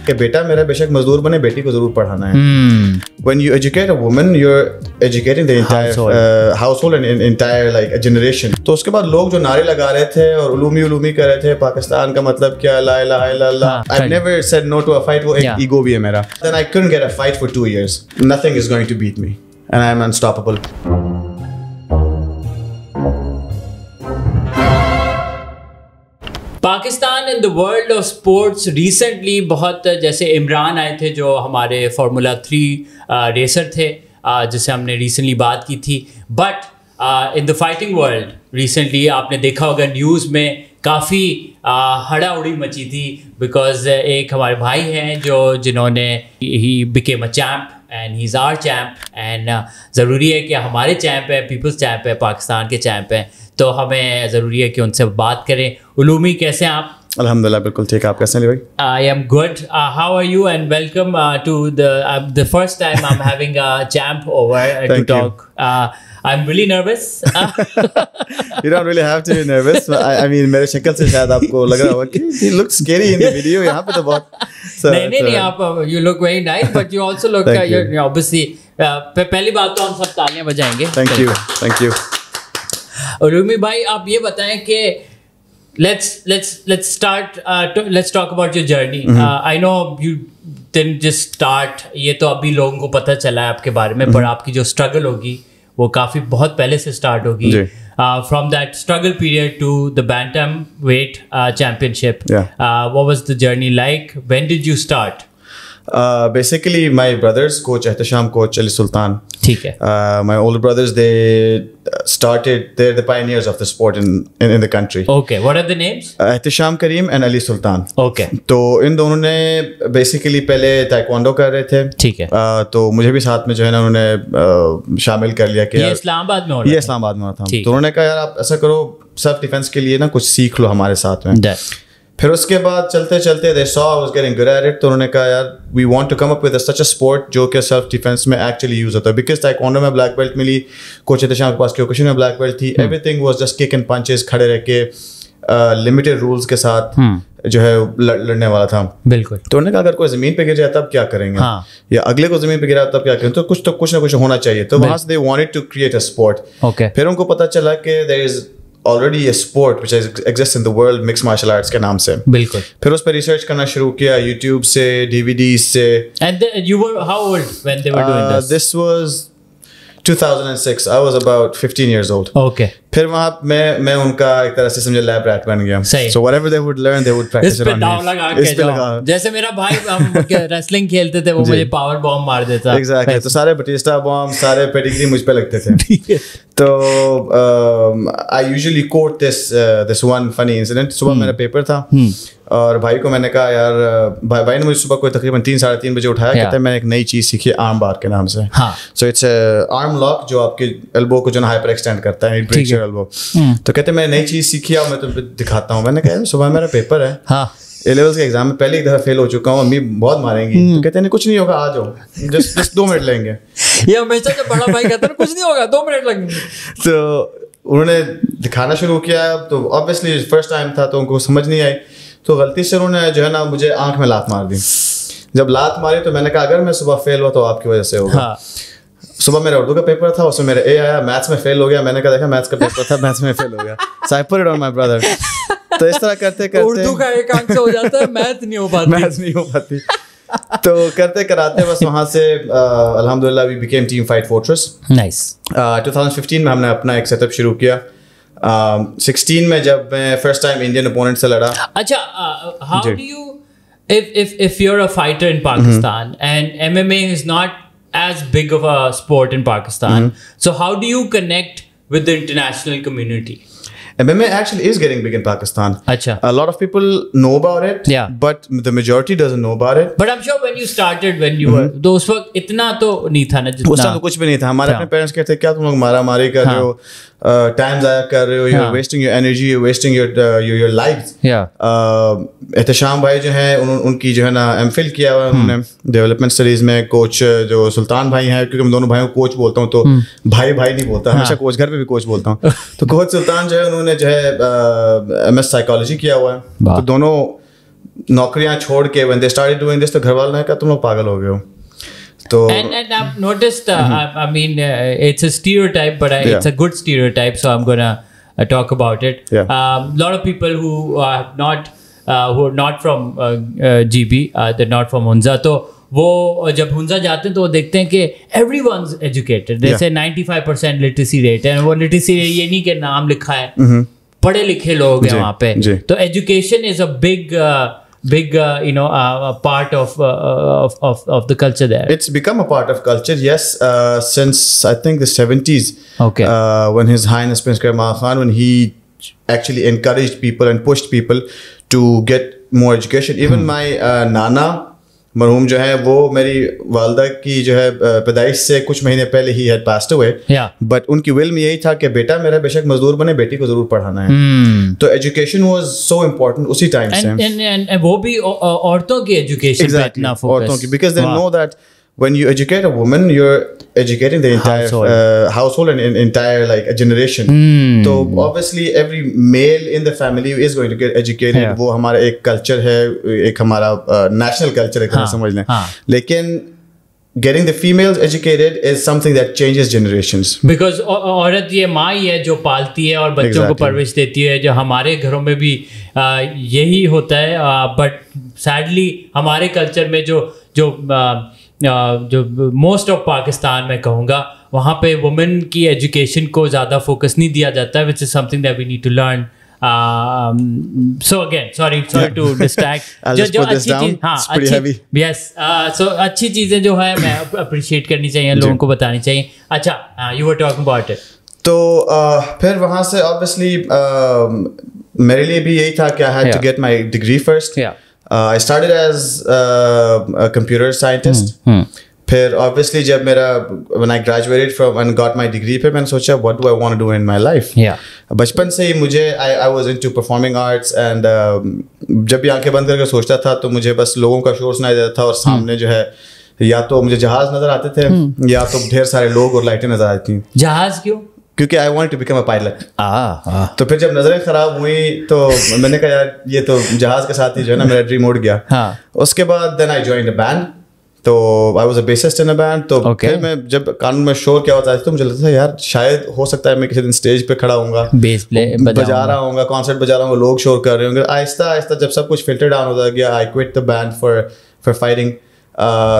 कि बेटा मेरा बेशक मजदूर बने, बेटी को जरूर पढ़ाना है. When you educate a woman, you're educating the entire household and entire like a generation. तो उसके बाद लोग जो नारे लगा रहे थे और उलूमी उलूमी कर रहे थे, पाकिस्तान का मतलब क्या, ला इलाहा इल्लल्लाह. I've never said no to a fight. वो एक ईगो भी है मेरा. Then I couldn't get a fight for 2 years. Nothing is going to beat me, and I'm unstoppable. Pakistan in the world of sports recently बहुत, जैसे इमरान आए थे जो हमारे फार्मूला 3 रेसर थे, जिससे हमने रिसेंटली बात की थी. But in the fighting world recently आपने देखा होगा न्यूज़ में काफ़ी हड़ाउड़ी मची थी, बिकॉज एक हमारे भाई हैं जिन्होंने he became a champ and he is our champ. And ज़रूरी है कि हमारे चैम्प है, पीपल्स चैम्प है, पाकिस्तान के चैम्प हैं, तो हमें ज़रूरी है कि उनसे बात करें. उलूमी, कैसे हैं आप? अल्हम्दुलिल्लाह बिल्कुल ठीक है. आप कैसे हैं भाई? I am good. How are you? And welcome to the first time I'm having a champ over to talk. I'm really nervous. You don't really have to be nervous. I mean मेरे शक्ल से शायद आपको लग रहा होगा कि he looks scary in the video. यहाँ पे तो बहुत नहीं आप you look very nice, but you also look you're obviously पहली बात तो हम सब तालियां बजाएंगे. Thank you. उलूमी भाई, आप ये बताएं कि let's talk about your journey. I know you didn't just start. ये तो अभी लोगों को पता चला है आपके बारे में, पर आपकी जो स्ट्रगल होगी वो काफ़ी बहुत पहले से स्टार्ट होगी. From that struggle period to the Bantamweight championship. What was the journey like? When did you start? Basically my brothers, coach Ehtisham, coach Ali Sultan. ठीक है. My older brothers, they started, they're the pioneers of the sport in the country. Okay, what are the names? Ehtisham Karim and Ali Sultan. Okay. तो इन दोनों ने basically पहले taekwondo कर रहे थे. ठीक है. तो मुझे भी साथ में जो है ना उन्होंने शामिल कर लिया कि ये इस्लामाबाद में हो रहा था. ये इस्लामाबाद में हो रहा था. तो उन्होंने कहा यार आप ऐसा करो, सेल्फ डिफेंस के लिए ना कुछ सीख लो हमारे साथ में. फिर उसके बाद चलते चलते they saw I was getting good at it, तो उन्होंने कहा यार we want to come up with such a sport जो कि सेल्फ डिफेंस में एक्चुअली यूज होता है. बिकॉज taekwondo में ब्लैक बेल्ट मिली, कोच एहतिशाम के पास क्योकुशिन में ब्लैक बेल्ट थी. Everything was just kick and punches, खड़े रह के लिमिटेड रूल्स के साथ जो है लड़ने वाला था. बिल्कुल. तो उन्होंने कहा अगर कोई जमीन पे गिर जाए तब क्या करेंगे, या अगले को जमीन पे गिरा तब क्या करेंगे, तो कुछ ना कुछ होना चाहिए. तो वहां से they wanted to create a sport. फिर उनको पता चला कि there is already a sport which exists in the world, mixed martial arts के नाम से. बिल्कुल. फिर उस पर रिसर्च करना शुरू किया, YouTube से, DVDs से. And you were how old when they were doing this? This was 2006. I was about 15 years old. Okay. फिर वहाँ मैं उनका एक तरह से समझे लैब रैट बन गया. So whatever they would learn, they would practice it on me. इस पे लगा. जैसे मेरा भाई, हम रेसलिंग खेलते थे, वो मुझे पावर बॉम्ब मार देता. Exactly. तो सारे बटिस्टा बॉम्ब, सारे पेडिग्री मुझ पे लगते थे. तो I usually quote this one funny incident. सुबह मेरा पेपर था और भाई को मैंने कहा यार, भाई ने मुझे सुबह कोई तकरीबन 3-3:30 बजे उठाया. कहते हैं मैंने एक नई चीज़ सीखी, आर्म बार के नाम से. सो इट्स आर्म लॉक जो आपके एल्बो को जो हाइपर एक्सटेंड करता है, इट ब्रेक्स योर एल्बो. तो कहते हैं मैंने नई चीज़ सीखी और मैं तुम्हें दिखाता हूँ. मैंने कहा सुबह मेरा पेपर है, ए लेवल्स के एग्जाम में पहले एक दफ़ा फेल हो चुका हूँ, अम्मी बहुत मारेंगी. तो कहते हैं कुछ नहीं होगा, आ जाओ, जस्ट 2 मिनट लेंगे. ये हमेशा जब बड़ा भाई कहता है कुछ नहीं होगा, 2 मिनट लगेंगे. तो उन्होंने दिखाना शुरू किया. तो ऑब्वियसली फर्स्ट टाइम था तो उनको समझ नहीं आई, तो गलती से उन्होंने जो है ना मुझे आंख में लात मार दी. जब लात मारी तो मैंने कहा अगर मैं सुबह फेल हुआ तो आपकी वजह से होगा. सुबह मेरा उर्दू का पेपर था, उसमें मेरा ए आया, मैथ्स में फेल हो गया. मैंने कहा देखा मैथ्स का पेपर था, मैथ्स में फेल हो गया. So I put it on my brother. तो इस तरह करते करते उर्दू का एक अंक से हो जाता है, मैथ नहीं हो पाती. तो करते कराते बस वहाँ से अल्हम्दुलिल्लाह we became team fight fortress. Nice. 2015 में हमने अपना एक सेटअप शुरू किया. 16 में जब मैं फर्स्ट टाइम इंडियन अपोनेंट से लड़ा. अच्छा, how do you if you're a fighter in Pakistan and MMA is not as big of a sport in Pakistan, so how do you connect with the international community? MMA actually is getting big in Pakistan. Achha. A lot of people know about it, but the majority doesn't know about it. But I'm sure when you started, when you were, तो उस वक्त इतना तो नहीं था ना जितना. उस टाइम तो कुछ भी नहीं था. हमारे अपने पेरेंट्स कहते क्या तुम लोग मारा मारी कर रहे हो, टाइम ज़ाया कर रहे हो, you're wasting your energy, you're wasting your lives. Ehtisham भाई जो है उनकी जो है ना एमफिल किया हुआ उन्होंने डेवलपमेंट स्टडीज में. कोच जो सुल्तान भाई हैं, क्योंकि मैं दोनों भाइयों को कोच बोलता हूँ तो भाई नहीं बोलता, हमेशा कोच, घर पे भी कोच बोलता हूँ. तो कोच सुल्तान जो है उन्होंने जो है MS साइकोलॉजी किया हुआ है. तो दोनों नौकरियां छोड़ के when they started doing this, तो घर वालों ने कहा तुम लोग पागल हो गए हो. तो and I've noticed I mean it's a stereotype, but it's a good stereotype, so I'm gonna talk about it. Lot of people who are not from GB, they're not from Hunza, तो वो जब हुंजा जाते हैं तो वो देखते हैं कि everyone's educated, जैसे 95% लिटरेसी रेट है. वो लिटरेसी ये नहीं कि नाम लिखा है, पढ़े लिखे लोग हैं वहाँ पे. तो education is a big part of the culture there. It's become a part of culture, yes, since I think the 70s. Okay. When His Highness Prince Karim Khan, when he actually encouraged people and pushed people to get more education. Even my nana मरहूम जो है वो मेरी वालदा की जो है पैदाइश से कुछ महीने पहले ही had passed away. बट उनकी विल में यही था कि बेटा मेरा बेशक मजदूर बने, बेटी को जरूर पढ़ाना है. तो एजुकेशन वाज सो इम्पोर्टेंट उसी टाइम से. वो भी औरतों की एजुकेशन पे इतना फोकस. औरतों की, because they know that when you educate a woman, you're educating the entire household and entire like a generation. So obviously every male in the family is going to get educated. वो हमारा एक culture है, एक हमारा national culture है समझ लें. लेकिन getting the females educated is something that changes generations. Because औरत ये माँ ही है जो पालती है और बच्चों को परवरिश देती है, जो हमारे घरों में भी यही होता है. But sadly हमारे culture में जो मोस्ट ऑफ पाकिस्तान में कहूँगा वहाँ पे वुमेन की एजुकेशन को ज़्यादा फोकस नहीं दिया जाता है, which is something that we need to learn. So again, sorry to distract. जो अच्छी चीज़, हाँ अच्छी, yes, so अच्छी चीज़ें जो है मैं अप्रिशिएट करनी चाहिए, लोगों को बतानी चाहिए. अच्छा, you were talking about it. तो फिर वहाँ से obviously मेरे लिए भी यही था कि I had to get my degree first. I started as a computer scientist. फिर obviously जब मेरा when I graduated from and got my degree, फिर मैंने सोचा what do I want to do in my life. बचपन से ही मुझे I was into performing arts and जब भी आंखें बंद करके सोचता था तो मुझे बस लोगों का शोर सुनाई देता था और सामने जो है या तो मुझे जहाज नजर आते थे या तो ढेर सारे लोग और लाइटें नजर आती थी. जहाज क्यों? क्योंकि I wanted to become a pilot. तो फिर जब नजरें खराब हुई तो मैंने कहा यार ये तो जहाज के साथ ही जो है ना मेरा ड्रीम उड़ गया. उसके बाद then I joined a band. तो I was a bassist in a band. तो फिर मैं जब कानून में शोर क्या होता है तो मुझे लगता था यार शायद हो सकता है मैं किसी दिन स्टेज पे खड़ा होऊंगा, बजा रहा हूँगा, कॉन्सर्ट बजा रहा हूँगा, लोग शोर कर रहे होंगे. आहिस्ता आहिस्ता जब सब कुछ फिल्टर डाउन होता गया, I quit the band for fighting.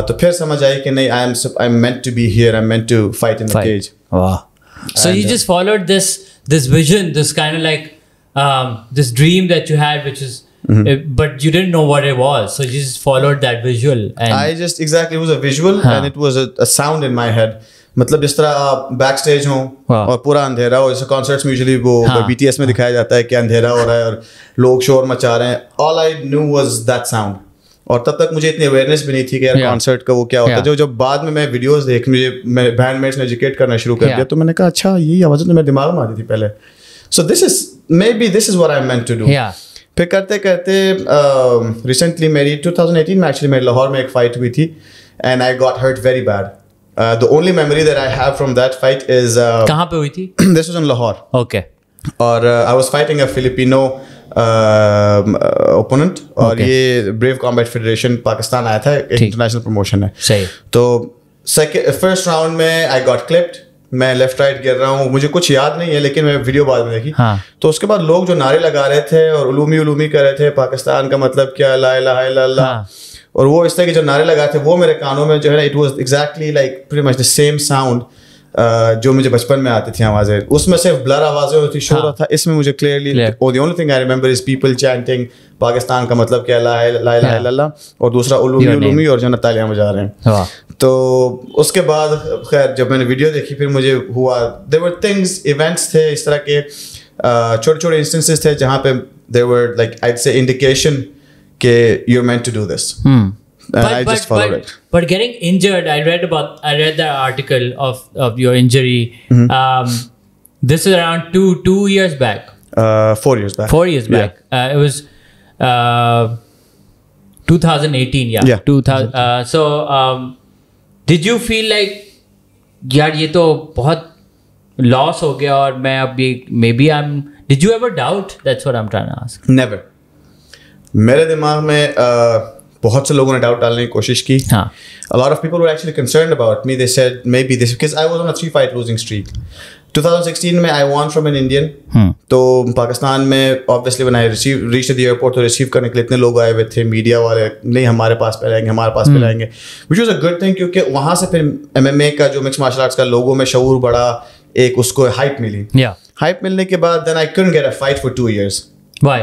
तो फिर समझ आई कि नहीं, I'm meant to be here, I'm meant to fight in the cage. So you just followed this vision, this kind of like this dream that you had, which is but you didn't know what it was, so you just followed that visual. And I just exactly, it was a visual and it was a sound in my head. मतलब जिस तरह आप back stage हो और पूरा अंधेरा हो, जैसे कॉन्सर्ट्स में यूजुअली वो BTS में दिखाया जाता है कि अंधेरा हो रहा है और लोग शोर मचा रहे हैं. All I knew was that sound. और तब तक मुझे इतनी अवेयरनेस भी नहीं थी कि यार कॉन्सर्ट का वो क्या होता है. जब बाद में मैं वीडियोस देख मैं बैंडमेट्स ने एजुकेट करना शुरू कर दिया तो मैंने कहा अच्छा यही आवाज़ तो मेरे दिमाग में आती थी पहले. So this is what I am meant to do. फिर करते करते रिसेंटली मेरी 2018 में एक्चुअली मेरी लाहौर में एक फाइट हुई थी and I got hurt very bad. The only memory that I have from that fight is कहाँ पे हुई थी? This was in Lahore. Okay. और I was fighting a Filipino opponent और ये ब्रेव कॉम्बैट फेडरेशन पाकिस्तान आया था, एक इंटरनेशनल प्रमोशन है. सही. तो फर्स्ट राउंड में आई गॉट क्लिप्ड, मैं लेफ्ट राइट गिर रहा हूँ, मुझे कुछ याद नहीं है लेकिन मैं वीडियो बाद में देखी. तो उसके बाद लोग जो नारे लगा रहे थे और उलूमी कर रहे थे, पाकिस्तान का मतलब क्या, ला इलाहा इल्लल्लाह, और वो इस तरह के जो नारे लगाए थे वो मेरे कानों में जो है it was exactly like pretty much the same sound जो मुझे बचपन में आती थी आवाज़ें. उसमें सिर्फ ब्लर आवाज़ें होती, शोर था. इसमें मुझे clearly the only thing I remember is people chanting Pakistan का मतलब क्या, ला इलाहा इल्लल्लाह, और दूसरा उलूमी और जो तालियां बजा रहे हैं. तो उसके बाद खैर जब मैंने वीडियो देखी फिर मुझे हुआ देयर वर थिंग्स, इवेंट्स थे इस तरह के, छोटे छोटे इंस्टेंसेस थे जहाँ पे देयर वर लाइक आई से इंडिकेशन के you are meant to do this. And I just followed it. But getting injured, I read the article of your injury. This is around two years back. 4 years back. 4 years back. It was 2018. Yeah. 2000. So did you feel like यार ये तो बहुत loss हो गया और मैं अब maybe did you ever doubt? That's what I'm trying to ask. Never. मेरे दिमाग में बहुत से लोगों ने डाउट डालने की कोशिश की. A lot of people were actually concerned about me. They said maybe this because I was on a 3-fight losing streak. 2016 में I won from an Indian. तो पाकिस्तान में obviously when I reached the airport तो receive करने के लिए इतने लोग आए हुए थे, मीडिया वाले, नहीं हमारे पास पे आएंगे, हमारे पास पे आएंगे, which was a good thing क्योंकि वहाँ से फिर MMA का जो मिक्स मार्शल आर्ट्स का लोगों में शऊर बढ़ा, एक उसको हाइप मिली. हाइप मिलने के बाद then I couldn't get a fight for 2 years. Why?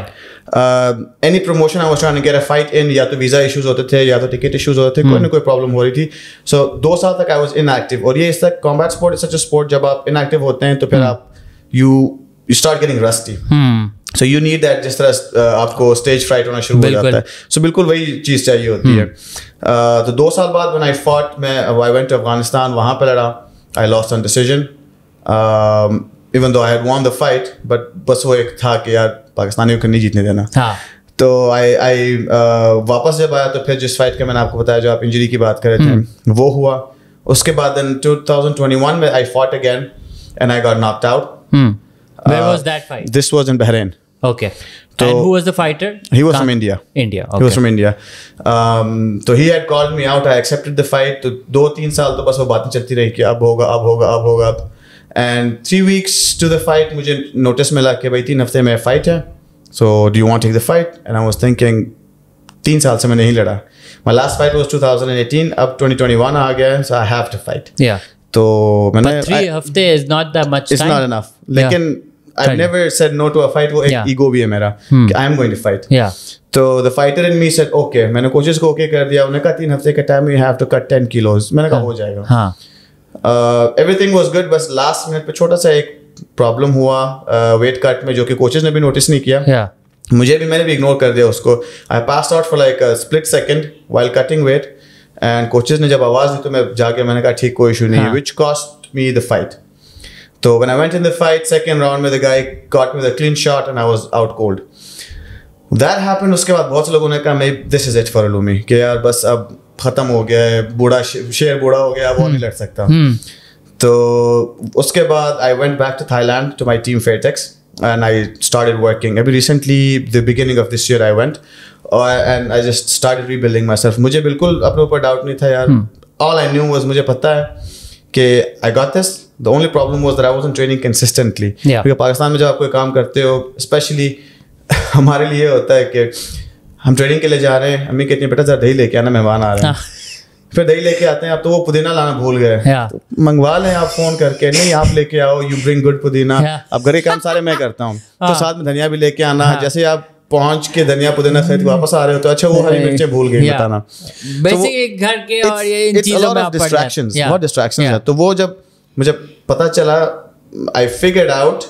Any promotion I was trying to get a fight in, या तो वीजा इश्यूज होते थे या तो टिकट इश्यूज होते थे, कोई ना कोई प्रॉब्लम हो रही थी. सो 2 साल तक I was inactive. और ये इस तक combat sport is such a sport, जब आप इनएक्टिव होते हैं तो फिर आप you start getting rusty. So you need that, जिस तरह आपको स्टेज फ्राइट होना शुरू हो जाता है. सो बिल्कुल वही चीज़ चाहिए होती है. तो 2 साल बाद when I fought, I went to Afghanistan, वहाँ पे लड़ा. I lost on decision. Even though I had won the fight, but बस वो एक था कि यार पाकिस्तानियों को नहीं जीतने देना. तो I वापस जब आया तो फिर जिस फाइट का मैंने आपको बताया, जो आप इंजरी की बात कर रहे थे, वो हुआ. उसके बाद in 2021 में I fought again and I got knocked out. Where was that fight? This was in Bahrain. Okay. And who was the fighter? He was from India. India. Okay. He was from India. So he had called me out. I accepted the fight. तो 2-3 साल तो बस वो बातें चलती रही कि अब होगा. And 3 weeks to the fight, मुझे नोटिस मिला कि भाई 3 हफ्ते में फाइट है. So do you want to take the fight? And I was thinking 3 साल से मैं नहीं लड़ा. My last fight was 2018. अब 2021 आ गया है, so I have to fight. Yeah. तो मैंने 3 हफ्ते is not that much time. It's not enough. लेकिन I've never said no to a fight. वो एक ego भी है मेरा कि I am going to fight. Yeah. तो the fighter in me said okay. मैंने कोशिश को okay कर दिया. उन्होंने कहा 3 हफ्ते का time, you have to cut 10 kilos. मैंने कहा हो जाएगा. Everything was good, बस लास्ट मिनट पे छोटा सा एक प्रॉब्लम हुआ वेट कट में, जो कि कोचेस ने भी नोटिस नहीं किया. मैंने भी इग्नोर कर दिया उसको. I passed out for like split second while cutting weight, and coaches ने जब आवाज़ दी तो मैं जाके मैंने कहा ठीक, कोई इशू नहीं है, which cost me the fight. तो when I went in the fight second round में the guy got me the clean shot and I was out cold. That happened. उसके बाद बहुत से लोगों ने कहा may this is it for उलूमी, कि यार बस अब ख़त्म हो गया है, बूढ़ा शेर बूढ़ा हो गया, वो नहीं लड़ सकता. तो उसके बाद I went back to Thailand to my team Fairtex and I started working. अभी recently the beginning of this year I went and I just started rebuilding myself. मुझे बिल्कुल अपने ऊपर डाउट नहीं था यार. ऑल आई न्यू वाज, मुझे पता है कि I got this. The only problem was that I wasn't training consistently. क्योंकि पाकिस्तान में जब आप कोई काम करते हो, स्पेशली हमारे लिए होता है कि हम ट्रेनिंग के लिए जा रहे हैं, अम्मी कहती है बेटा जरा दही लेके आना, मेहमान आ रहे हैं. फिर दही लेके आते हैं, आप तो वो पुदीना लाना भूल गए. तो मंगवा लें आप फोन करके, नहीं आप लेके आओ, यू ब्रिंग गुड पुदीना. अब घर के काम सारे मैं करता हूँ, तो साथ में धनिया भी लेके आना. जैसे आप पहुंच के धनिया पुदीना खरीद वापस आ रहे हो तो अच्छा वो हरी मिर्चें भूल गए बताना. बेसिक घर के और ये इन चीजों में डिस्ट्रैक्शंस, बहुत डिस्ट्रैक्शंस है. तो वो जब मुझे पता चला, I figured out,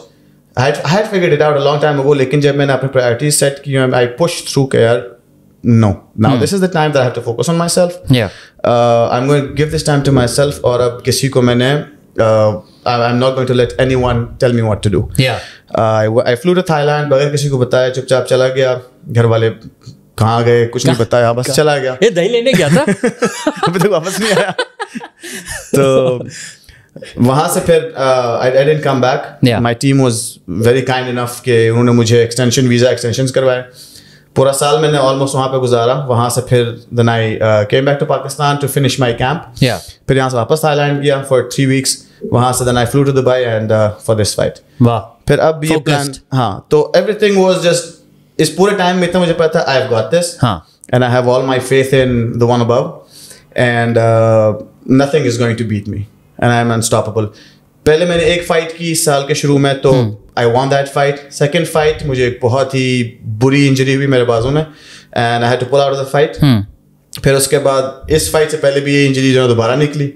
I had figured it out a long time ago, लेकिन जब मैंने अपनी priorities set की, I pushed through कि यार no, now this is the time that I have to focus on myself. I'm going to give this time to myself. और अब किसी को मैंने I'm not going to let anyone tell me what to do. I flew to Thailand बगैर किसी को बताया, चुपचाप चला गया. घर वाले कहाँ गए कुछ नहीं बताया, बस चला गया. ये दही लेने गया था अभी तक वापस नहीं आया. तो वहाँ से फिर I didn't come back. My team was very kind enough कि उन्होंने मुझे वीज़ा एक्सटेंशंस करवाए. पूरा साल मैंने ऑलमोस्ट वहाँ पे गुजारा. वहाँ से फिर then I came back to Pakistan to finish my camp. फिर यहाँ से वापस थाईलैंड गया for 3 weeks. वहाँ से then I flew to Dubai and for this fight. फिर अब ये प्लान, हाँ, तो everything was just, इस पूरे टाइम में इतना मुझे पता था I've got this and I have all my faith in the one above and nothing is going to beat me. And I am unstoppable. पहले मैंने एक फाइट की इस साल के शुरू में, तो I won that fight. Second fight मुझे एक बहुत ही बुरी इंजरी हुई मेरे बाजू में and I had to pull out of the fight. फिर उसके बाद इस फाइट से पहले भी ये इंजरी जो दोबारा निकली,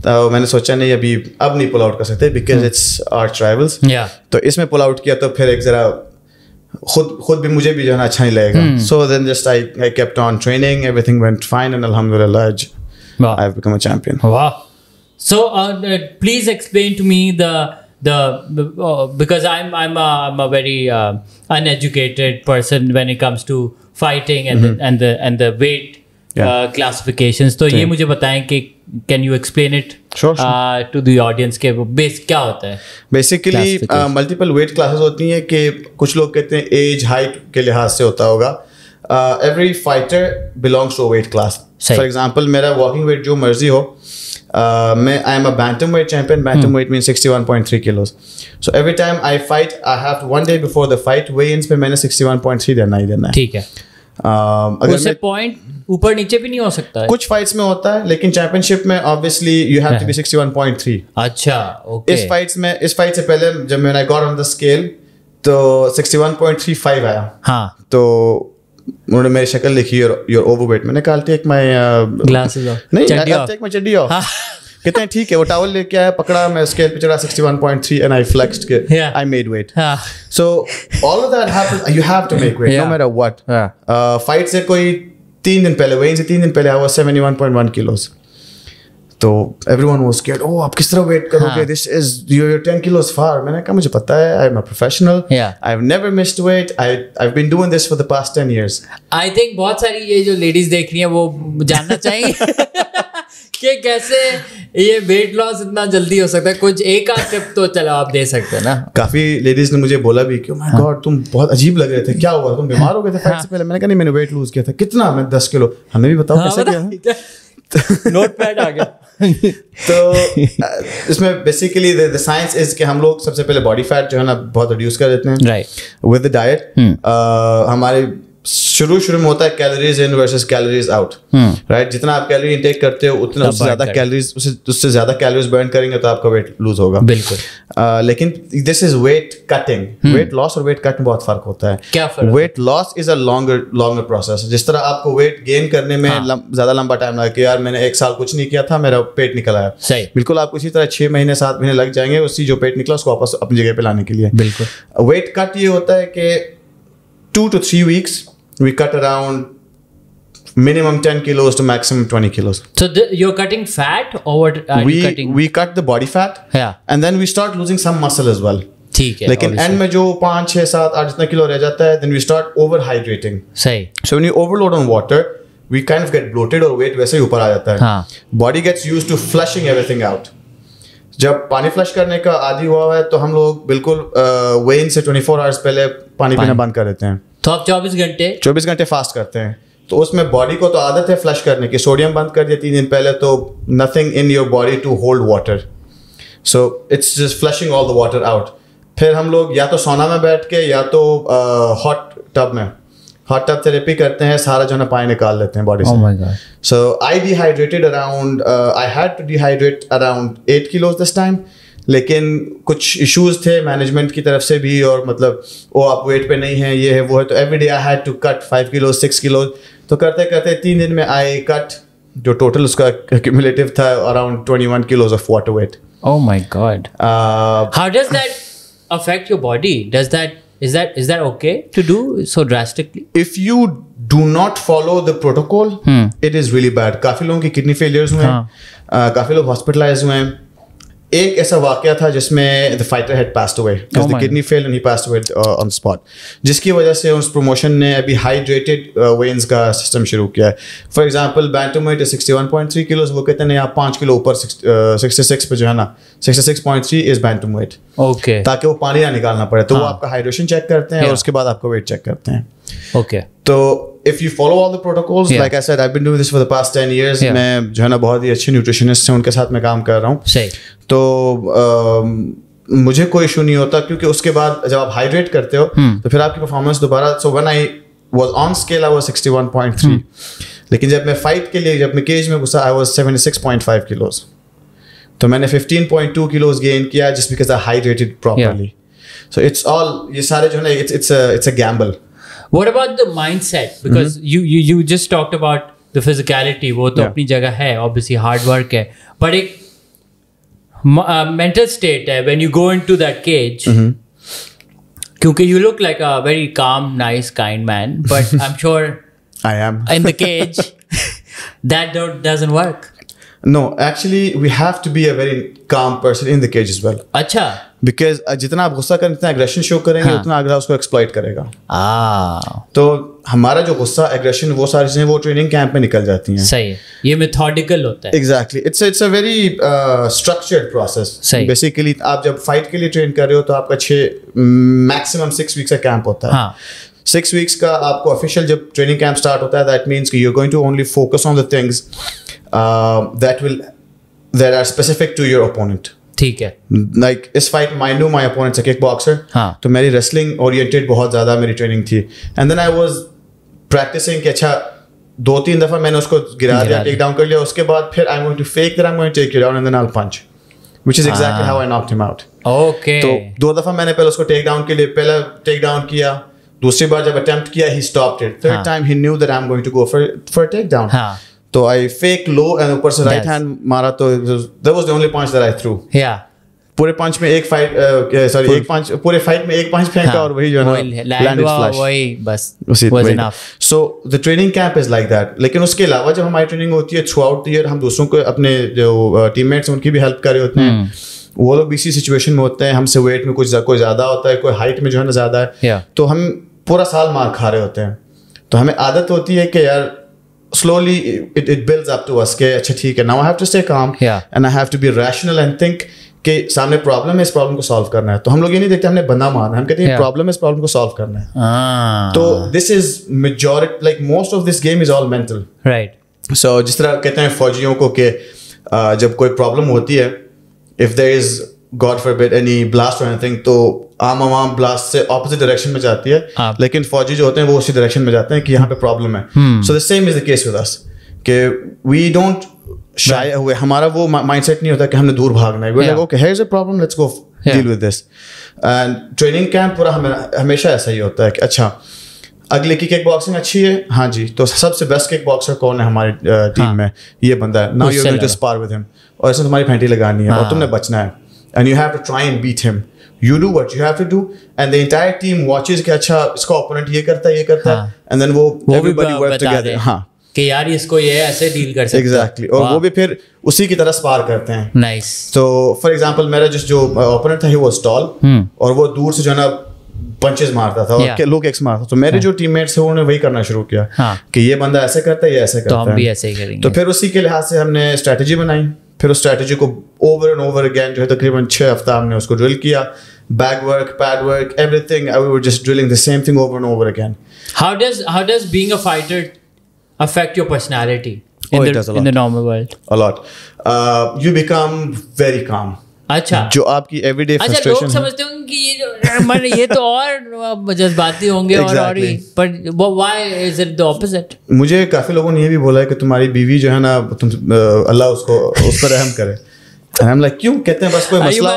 तो मैंने सोचा नहीं अब नहीं पुल आउट कर सकते because it's arch rivals. तो इसमें पुल आउट किया तो फिर एक जरा खुद भी मुझे भी जो है ना अच्छा नहीं लगेगा. So then just I kept on training, everything went fine and alhamdulillah I've become a champion. Wow. So please explain to me the because I'm a very uneducated person when it comes to fighting and the weight classifications. तो ये मुझे बताएं कि can you explain it to the audience के वो base क्या होता है? Basically multiple weight classes होती हैं कि कुछ लोग कहते हैं एज हाइट के लिहाज से होता होगा. every fighter belongs to a weight class. For example, मेरा walking weight जो मर्जी हो, I am a bantamweight champion. Bantamweight means 61.3 kilos. So every time I fight, I have to, one day before the fight, weigh-ins पे मैंने 61.3 देना ही देना है. ठीक है. अगर उससे पॉइंट ऊपर नीचे भी नहीं हो सकता है. कुछ फाइट्स में होता है, लेकिन चैंपियनशिप में obviously you have to be 61.3. अच्छा, ओके. इस फाइट से पहले जब मैंने I got on the scale तो 61.35 आया. हाँ. तो उन्होंने मेरी शक्ल लिखी, योर ओवरवेट. मैंने कहा टेक माय ग्लासेस ऑफ. नहीं, टेक माय चड्डी ऑफ. कहते हैं ठीक है. वो टॉवल लेके आया, पकड़ा, मैं स्केल पे चढ़ा 61.3 एंड आई फ्लेक्स्ड के I made weight. So all of that happens. You have to make weight no matter what. Fight से कोई 3 दिन पहले, वेइंग से 3 दिन पहले आई वाज 71.1 किलोस. तो एवरीवन वाज स्केयर्ड. ओह, आप किस तरह वेट करोगे? This is you're 10 kilos far. मैंने कहा मुझे पता है, I am a professional. I've never missed weight. I've been doing this for the past 10 years. I think बहुत सारी ये जो लेडीज देख रही हैं वो जानना चाहेंगे कि कैसे ये वेट लॉस इतना जल्दी हो सकता है. कुछ एक आध टिप तो चलो आप दे सकते हैं ना. काफी लेडीज ने मुझे बोला भी कि oh my God, तुम बहुत अजीब लग रहे थे, क्या हुआ, तुम बीमार हो गए थे फाइट से पहले? मैंने कहा नहीं, मैंने वेट लूज किया था. कितना? मैं 10 किलो. हमें भी बताओ कैसे किया. नोट पैड आ गया. तो इसमें बेसिकली द साइंस इज कि हम लोग सबसे पहले बॉडी फैट जो है ना बहुत रिड्यूस कर देते हैं. राइट. विद द डाइट हमारे शुरू में होता है calories in versus calories out. Right. जितना आप कैलोरी इनटेक करते हो उतना उससे ज्यादा कैलोरीज बर्न करेंगे तो आपका वेट लूज होगा. बिल्कुल. लेकिन this is weight cutting. Weight loss और वेट कट में बहुत फर्क होता है. क्या फर्क? Weight loss is a longer process. जिस तरह आपको वेट गेन करने में ज्यादा लंबा टाइम लगा कि यार मैंने 1 साल कुछ नहीं किया था, मेरा पेट निकल आया. सही. बिल्कुल आपको इसी तरह 6 महीने 7 महीने लग जाएंगे उसी जो पेट निकला उसको वापस अपनी जगह पे लाने के लिए. बिल्कुल. वेट कट ये होता है कि 2 to 3 weeks we cut around minimum 10 kilos to maximum 20 kilos. So you're cutting fat or what are you cutting? We cut the body fat. Yeah. And then we start losing some muscle as well. ठीक है. लेकिन end में जो 5, 6, 7, 8 जितना kilo रह जाता है, then we start overhydrating. सही. So when you overload on water, we kind of get bloated और weight वैसे ही ऊपर आ जाता है. हाँ. Body gets used to flushing everything out. जब पानी फ्लश करने का आदी हुआ है तो हम लोग बिल्कुल वेइन से 24 आवर्स पहले पानी पीना बंद कर देते हैं. तो आप 24 घंटे फास्ट करते हैं. तो उसमें बॉडी को तो आदत है फ्लश करने की. सोडियम बंद कर दिया 3 दिन पहले तो nothing in your body to hold water. So it's just flushing all the water out. फिर हम लोग या तो सोना में बैठ के या तो हॉट टब थेरेपी करते हैं. सारा जो है पानी निकाल लेते हैं बॉडी से. So I dehydrated around I had to dehydrate around 8 kilos this time. लेकिन कुछ इश्यूज थे मैनेजमेंट की तरफ से भी और मतलब वो आप वेट पे नहीं है, ये है वो है. तो every day I had to cut 5 kilos 6 kilos. तो करते करते 3 दिन में आई कट जो टोटल उसका क्यूमुलेटिव था around 21 kilos of water weight. Oh my God. How does that affect your body? Is that okay to do so drastically? If you do not follow the protocol, it is really bad. काफी लोगों की kidney failures हुए हैं, काफी लोग hospitalise हुए हैं. एक ऐसा वाकया था जिसमें the fighter had passed away because the kidney failed and he passed away on spot, जिसकी वजह से उस प्रमोशन ने अभी हाइड्रेटेड वेन्स का सिस्टम शुरू किया है. फॉर एग्जांपल बैंटमवेट 61.3 किलोस, वो कहते हैं आप 5 किलो ऊपर 66 पे जो है ना 66.3 इज बैंटमवेट. ओके. ताकि वो पानी ना निकालना पड़े. तो वो आपका हाइड्रेशन चेक करते हैं और उसके बाद आपका वेट चेक करते हैं. ओके. तो if you follow all the protocols, like I said, I've been doing this for the past 10 years. मैं जो है ना बहुत ही अच्छे न्यूट्रिशनिस्ट हैं, उनके साथ मैं काम कर रहा हूँ. सही. तो मुझे कोई इशू नहीं होता क्योंकि उसके बाद जब आप हाइड्रेट करते हो तो फिर आपकी परफॉर्मेंस दोबारा. So when I was on scale I was 61.3, लेकिन जब मैं फाइट के लिए जब मैं केज में घुसा आई वाज 76.5 किलोज. तो मैंने 15.2 किलोज गेन किया just because I hydrated properly. So it's all ये सारे जो है ना it's a gamble. What about the mindset? Because you just talked about the physicality. वो तो अपनी जगह है, obviously hard work है, but एक mental state है when you go into that cage. क्योंकि you look like a very calm, nice, kind man, but I'm sure I am in the cage that doesn't work. No, actually we have to be a very calm person in the cage as well. अच्छा. Because जितना आप गुस्सा करेंगे, जितना aggression show करेंगे, उतना अगला उसको एक्सप्लॉइट करेगा. तो हमारा जो गुस्सा, एग्रेशन, वो सारी चीजें वो ट्रेनिंग कैंप में निकल जाती हैं. सही है. ये मेथोडिकल होता है. Exactly. It's a very structured process. सही. Basically आप जब फाइट के लिए ट्रेन कर रहे हो तो आपका 6 maximum 6 weeks का कैंप होता है. 6 weeks का आपको ऑफिशियल जब ट्रेनिंग कैंप स्टार्ट होता है, दैट मीन्स कि you are going to only focus on the things that are specific to your opponent. ठीक है. Like इस fight में I knew my opponent's a kickboxer. हाँ. तो मेरी wrestling oriented बहुत ज़्यादा मेरी ट्रेनिंग थी. And then I was practicing कि अच्छा 2-3 दफ़ा मैंने उसको गिरा दिया, टेक डाउन कर लिया. उसके बाद फिर I'm going to fake that I'm going to take you down and then I'll punch. Which is exactly how I knocked him out. Okay. तो 2 दफ़ा मैंने पहले उसको टेक डाउन के लिए पहला टेक डाउन किया. दूसरी बार जब अटेम्प्ट किया he stopped it. Third time he knew that I'm going to go for a takedown. हाँ. तो I fake low and ऊपर से right hand मारा तो that was the only punch that I threw. Yeah. पूरे पंच में एक फाइट एक पंच पूरे फाइट में एक पंच फेंका और वही जो है ना लैंडेड फ्लैश वही बस was enough. So the training camp is like that. लेकिन उसके अलावा जब हमारी ट्रेनिंग होती है थ्रू आउट द ईयर हम दूसरों को अपने जो टीममेट्स उनकी भी हेल्प कर रहे होते हैं. वो लोग भी इसी सिचुएशन में होते हैं. हमसे वेट में कुछ कोई ज़्यादा होता है, कोई हाइट में जो है ना ज़्यादा है. तो हम पूरा साल मार खा रहे होते हैं. तो हमें आदत होती है कि यार slowly it builds up to us के अच्छा ठीक है, now I have to stay calm and I have to be rational and think कि सामने प्रॉब्लम है, इस प्रॉब्लम को सॉल्व करना है. तो हम लोग ये नहीं देखते हमने बंदा मारना है, हम कहते हैं प्रॉब्लम है, इस प्रॉब्लम को सॉल्व करना है. तो this is majority like most of this game is all mental. Right. So जिस तरह कहते हैं फौजियों को कि जब कोई प्रॉब्लम होती है, if there is God forbid any blast और एनीथिंग, तो आम ब्लास्ट से ऑपोजिट डायरेक्शन में जाती है, लेकिन फौजी जो होते हैं वो उसी डायरेक्शन में जाते हैं कि यहाँ पे प्रॉब्लम है. So the same is the case with us कि वी डोंट शाय हुए. हमारा वो माइंडसेट नहीं होता कि हमने दूर भागना है. We like okay here is a problem, let's go deal with this. And training camp पूरा हमेशा ऐसा ही होता है कि अच्छा अगले की किक बॉक्सिंग अच्छी है, हाँ जी, तो सबसे बेस्ट किक बॉक्सर कौन है हमारी टीम में, ये बंदा है. Now you are going to spar with him और इसमें तुम्हारी फेंटी लगानी है और तुमने बचना है. And you have to try and beat him. You do what you have to do, and the entire team watches कि अच्छा इसका opponent ये करता है, and then वो everybody work together. हाँ. कि यार इसको ये ऐसे डील कर सकते हैं. Exactly. और वो भी फिर उसी की तरह स्पार करते हैं. Nice. तो for example मेरा जो opponent था he was tall और वो दूर से जो है ना पंचेस मारता था और लो किक्स मारता था. तो मेरे जो टीममेट्स थे उन्होंने वही करना शुरू किया कि ये बंदा ऐसे करता है, ये ऐसे करता है, तो हम भी ऐसे ही करेंगे. तो फिर उसी के लिहाज से हमने स्ट्रेटजी बनाई. फिर उस स्ट्रेटजी को ओवर एंड ओवर अगेन जो है तकरीबन 6 हफ्ता हमने उसको ड्रिल किया. Bag work, pad work, everything. We were just drilling the same thing over and over again. How does being a fighter affect your personality in the normal world? A lot. You become very calm. अच्छा. जो आपकी everyday frustration है. लोग समझते होंगे कि ये तो और जज्बाती होंगे और ही, पर why is it the opposite? मुझे काफी लोगों ने ये भी बोला है कि तुम्हारी बीवी जो है ना, तुम अल्लाह उस पर रहम करे. And I'm like, क्यों? कहते हैं बस कोई मसला.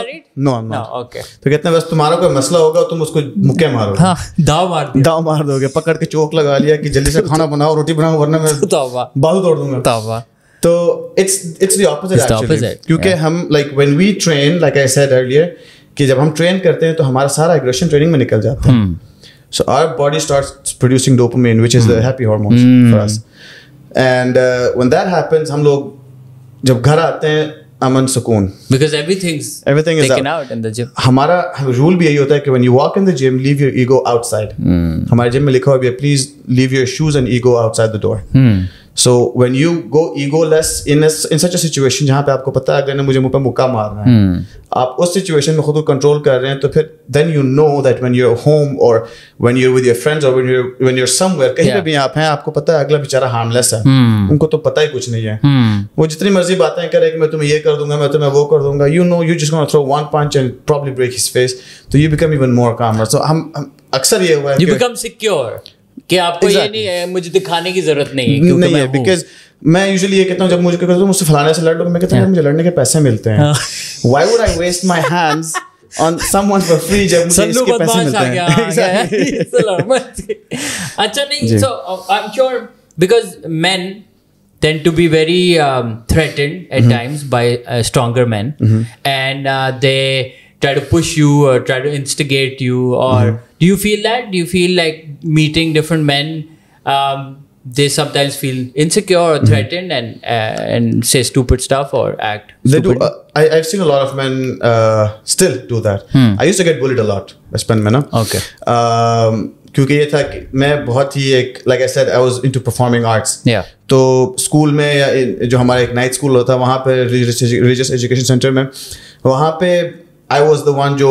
No, I'm not. No, okay. तो कहते हैं बस तुम्हारा कोई मसला होगा तुम उसको मुक्के मारोगे. हाँ, दाव मार दोगे, पकड़ के चोक लगा लिया कि जल्दी से खाना बनाओ, रोटी बनाओ, वरना मैं बाजू तोड़ दूंगा. तो it's the opposite actually. क्योंकि हम like when we train, like I said earlier, कि जब हम ट्रेन करते हैं तो हमारा सारा एग्रेशन ट्रेनिंग में निकल जाता है. So our body starts producing dopamine, which is the happy hormones for us. And when that happens, हम लोग जब घर आते हैं अमन सुकून, because everything is taken out in the gym. हमारा रूल भी यही होता है कि when you walk in the gym, leave your ego outside. हमारे जिम में लिखा हुआ है please leave your shoes and ego outside the door. So when you go egoless in such a situation जहाँ पे आपको पता है अगले ने मुझे मुंह पे मुक्का मारना है, आप उस सिचुएशन में खुद को कंट्रोल कर रहे हैं, तो फिर then you know that when you're home or when you're with your friends or when you're somewhere, कहीं पे भी आप हैं, आपको पता है अगला बेचारा harmless है, उनको तो पता ही कुछ नहीं है. वो जितनी मर्जी बातें करे कि मैं तुम्हें ये कर दूंगा, मैं तुम्हें वो कर दूंगा, you know you're just gonna throw one punch and probably break his face, so you become even more calmer. So हम अक्सर ये हुआ है you become secure कि आपको ये नहीं है, मुझे दिखाने की जरूरत नहीं है, क्योंकि मैं बिकॉज मैं यूजुअली ये कहता हूँ जब मुझे कहते हो मुझसे फलाने से लड़ लो, मैं कहता हूँ मुझे लड़ने के पैसे मिलते हैं. Why would I waste my hands on someone for free जब मुझे इसके पैसे मिलते हैं? अच्छा नहीं, so I'm sure because men tend to be very threatened at times by stronger men, and they try to push you or try to instigate you, or do you feel that? Do you feel like meeting different men, they sometimes feel insecure or threatened and say stupid stuff or act they stupid? do. I've seen a lot of men still do that. I used to get bullied a lot बचपन में ना. Okay. क्योंकि ये था कि मैं बहुत ही एक like I said I was into performing arts. Yeah. तो स्कूल में या जो हमारा एक नाइट स्कूल होता है वहाँ पे religious education center में, वहाँ पे I was the one जो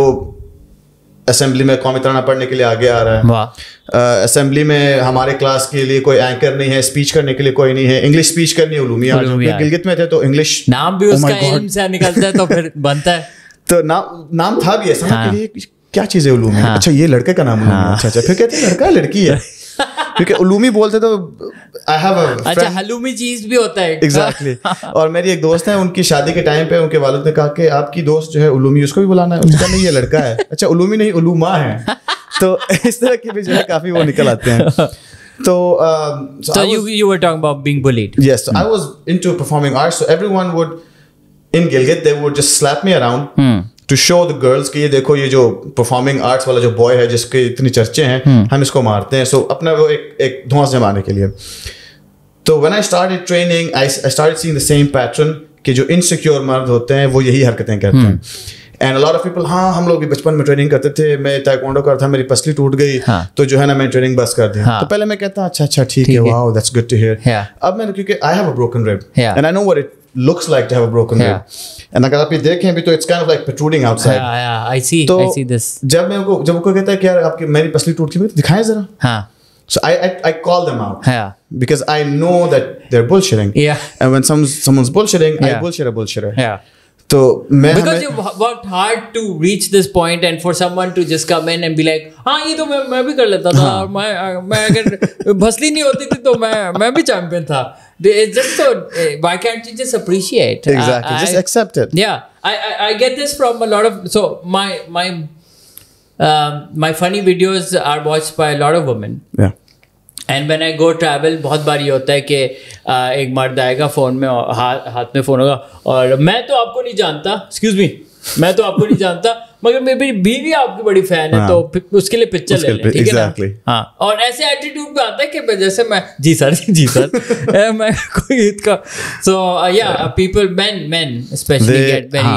असेंबली में कौमी तराना पढ़ने के लिए आगे आ रहा है। असेंबली में हमारे क्लास के लिए कोई एंकर नहीं है, स्पीच करने के लिए कोई नहीं है, इंग्लिश स्पीच करनी है उलूमी आ जाओ। गिलगित में थे तो इंग्लिश नाम भी उसका इल्म से निकलता है तो फिर बनता है। तो नाम था भी ऐसा के लिए क्या चीज़ है उलूमी। अच्छा ये लड़के का नाम उलूमी। अच्छा फिर कहते हैं लड़का लड़की है क्योंकि उलूमी बोलते तो आई हैव अ अच्छा हलूमी चीज भी होता है। एग्जैक्टली और मेरी एक दोस्त है, उनकी शादी के टाइम पे उनके वालिद ने कहा कि आपकी दोस्त जो है उलूमी, उसको भी बुलाना है। उसका नहीं ये लड़का है। अच्छा उलूमी नहीं उलूमा है। तो इस तरह की भी जो है काफी वो निकल आते हैं। तो you were talking about being bullied. Yes, so I was into performing arts, so everyone would in Gilgit they would just slap me around to show the girls कि ये देखो ये जो performing arts वाला जो boy है जिसके इतनी चर्चे हैं हम इसको मारते हैं। So अपना वो एक धौंस जमाने के लिए। तो when I started training I started seeing the same pattern कि जो insecure मर्द होते हैं वो यही हरकतें करते हैं। And a lot of people हाँ हम लोग भी बचपन में ट्रेनिंग करते थे, मैं taekwondo करता था, मेरी पसली टूट गई तो जो है ना मैं ट्रेनिंग बस कर दी। तो पहले मैं कहता अच्छा ठीक है, wow that's good to hear। अब मैंने क्योंकि I have a broken rib and I know what it looks like to have a broken rib and अगर आप ये देखें भी तो it's kind of like protruding outside। I see this। जब वो कहता है कि यार आपकी मेरी पसली टूट गई दिखाएं जरा। So I call them out because I know that they're bullshitting। And when someone's bullshitting I bullshit a bullshitter। तो because you worked hard to reach this point and for someone to just come in and be like हाँ ये तो मैं भी कर लेता था और मैं अगर भसली नहीं होती थी तो मैं भी चैंपियन था। It's just so why can't you just appreciate? Exactly, just accept it। Yeah, I get this from a lot of so my funny videos are watched by a lot of women। Yeah। And when I go travel बहुत बार ये होता है कि एक मर्द आएगा phone में और हाथ में फ़ोन होगा और मैं तो आपको नहीं जानता, एक्सक्यूज मी, मैं तो आपको नहीं जानता मगर मेरी बीवी आपकी बड़ी फैन है तो उसके लिए पिक्चर ले लें, ठीक है ना। हाँ और ऐसे एटीट्यूड में आता है कि जैसे मैं जी सर मैं कोई ईद का सो या people men especially get very